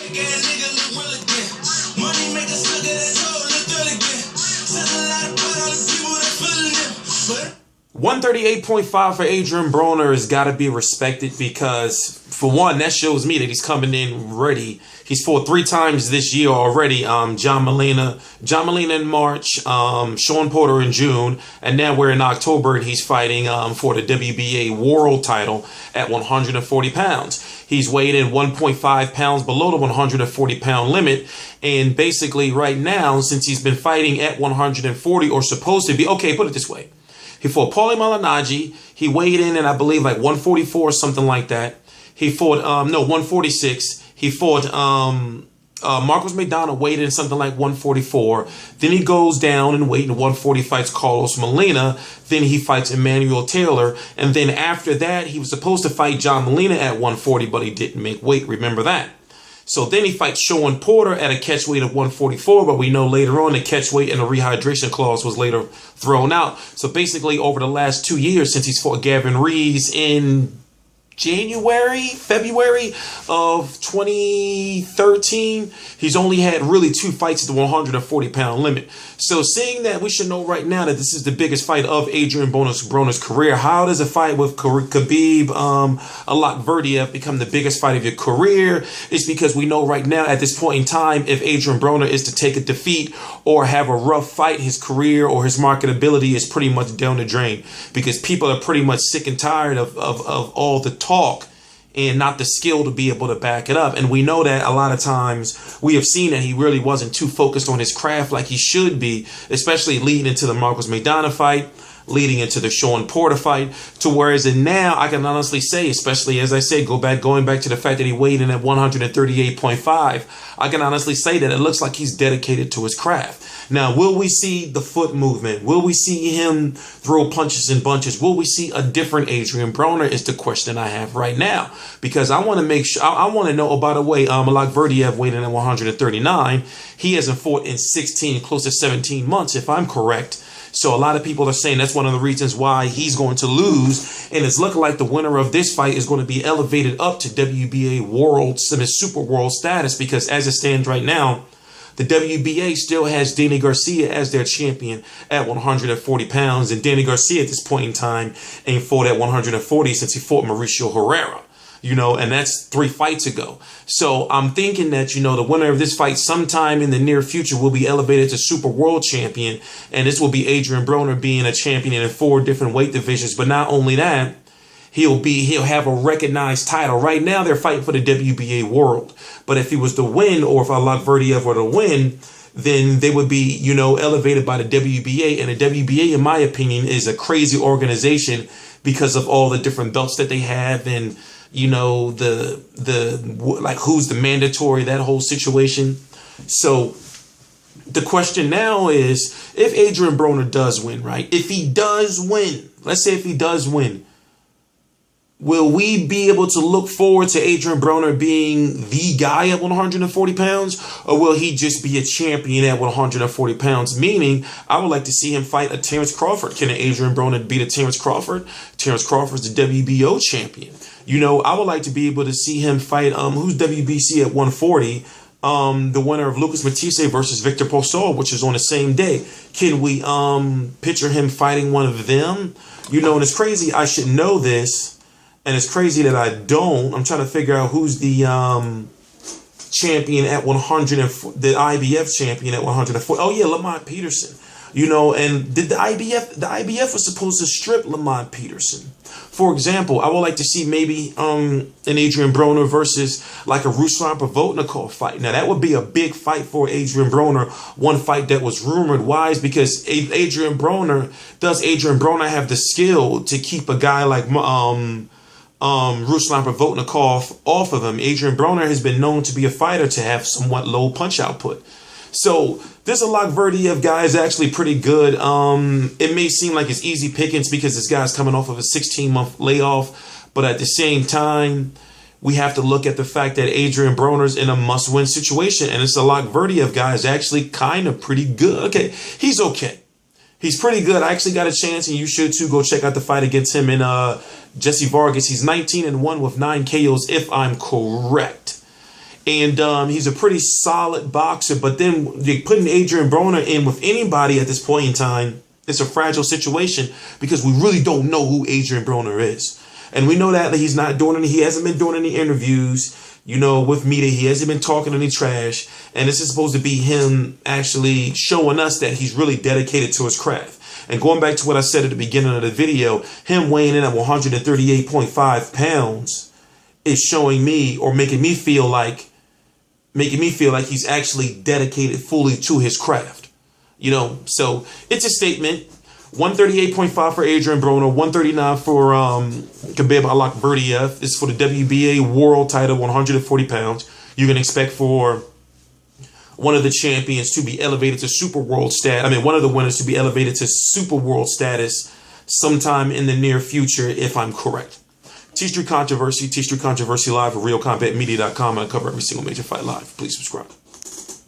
But 138.5 for Adrien Broner has got to be respected because, for one, that shows me that he's coming in ready. He's fought 3 times this year already. John Molina in March, Shawn Porter in June, and now we're in October and he's fighting for the WBA world title at 140 pounds. He's weighed in 1.5 pounds below the 140 pound limit. And basically right now, since he's been fighting at 140 or supposed to be, okay, put it this way. He fought Paulie Malignaggi. He weighed in I believe like 144 or something like that. He fought 146. He fought Marcos Maidana, weighed in something like 144. Then he goes down in weight in 140, fights Carlos Molina. Then he fights Emmanuel Taylor. And then after that, he was supposed to fight John Molina at 140, but he didn't make weight. Remember that. So then he fights Shawn Porter at a catch weight of 144, but we know later on the catch weight and the rehydration clause was later thrown out. So basically over the last 2 years since he's fought Gavin Rees in February of 2013, he's only had really 2 fights at the 140 pound limit. So seeing that, we should know right now that this is the biggest fight of Adrien Broner's career. How does a fight with Khabib Allakhverdiev become the biggest fight of your career? It's because we know right now at this point in time, if Adrien Broner is to take a defeat or have a rough fight, his career or his marketability is pretty much down the drain, because people are pretty much sick and tired of all the talk and not the skill to be able to back it up. And we know that a lot of times we have seen that he really wasn't too focused on his craft like he should be, especially leading into the Marcos Maidana fight, leading into the Shawn Porter fight, to whereas and now I can honestly say, especially as I say, going back to the fact that he weighed in at 138.5, I can honestly say that it looks like he's dedicated to his craft. Now, will we see the foot movement? Will we see him throw punches and bunches? Will we see a different Adrien Broner is the question I have right now. Because I want to make sure, I want to know, oh, by the way, Allakhverdiev weighed in at 139. He hasn't fought in 16, close to 17 months, if I'm correct. So a lot of people are saying that's one of the reasons why he's going to lose. And it's looking like the winner of this fight is going to be elevated up to WBA Super World status, because as it stands right now, the WBA still has Danny Garcia as their champion at 140 pounds. And Danny Garcia at this point in time ain't fought at 140 since he fought Mauricio Herrera. You know, and that's 3 fights ago. So I'm thinking that, you know, the winner of this fight sometime in the near future will be elevated to Super World Champion. And this will be Adrien Broner being a champion in 4 different weight divisions. But not only that, he'll have a recognized title. Right now, they're fighting for the WBA World. But if he was to win, or if Allakhverdiev were to win, then they would be, you know, elevated by the WBA. And the WBA, in my opinion, is a crazy organization because of all the different belts that they have, and you know, like who's the mandatory, that whole situation. So the question now is, if Adrien Broner does win, right? If he does win, let's say if he does win, will we be able to look forward to Adrien Broner being the guy at 140 pounds? Or will he just be a champion at 140 pounds? Meaning, I would like to see him fight a Terrence Crawford. Can Adrien Broner beat a Terrence Crawford? Terrence Crawford's the WBO champion. You know, I would like to be able to see him fight, who's WBC at 140? The winner of Lucas Matisse versus Victor Postol, which is on the same day. Can we picture him fighting one of them? You know, and it's crazy, I should know this. And it's crazy that I don't. I'm trying to figure out who's the champion at 100, the IBF champion at 140. Oh yeah, Lamont Peterson. You know, and did the IBF was supposed to strip Lamont Peterson. For example, I would like to see maybe an Adrien Broner versus like a Ruslan Provodnikov fight. Now that would be a big fight for Adrien Broner. One fight that was rumored. Why? Is because does Adrien Broner have the skill to keep a guy like Ruslan Provodnikov off of him? Adrien Broner has been known to be a fighter to have somewhat low punch output. So this Allakhverdiev guy is actually pretty good. It may seem like it's easy pickings because this guy's coming off of a 16-month layoff. But at the same time, we have to look at the fact that Adrien Broner's in a must-win situation. And this Allakhverdiev guy is actually kind of pretty good. Okay, he's okay. He's pretty good. I actually got a chance, and you should too. Go check out the fight against him and Jesse Vargas. He's 19-1 with 9 KOs, if I'm correct. And he's a pretty solid boxer. But then they putting Adrien Broner in with anybody at this point in time, it's a fragile situation because we really don't know who Adrien Broner is. And we know that he's not doing any, he hasn't been doing any interviews, you know, with media. He hasn't been talking any trash. And this is supposed to be him actually showing us that he's really dedicated to his craft. And going back to what I said at the beginning of the video, him weighing in at 138.5 pounds is showing me, or making me feel like he's actually dedicated fully to his craft. You know, so it's a statement. 138.5 for Adrien Broner, 139 for Khabib Allakhverdiev. This is for the WBA world title, 140 pounds. You can expect for one of the champions to be elevated to super world status. I mean, one of the winners to be elevated to super world status sometime in the near future, if I'm correct. T-Street Controversy Live at RealCombatMedia.com. I cover every single major fight live. Please subscribe.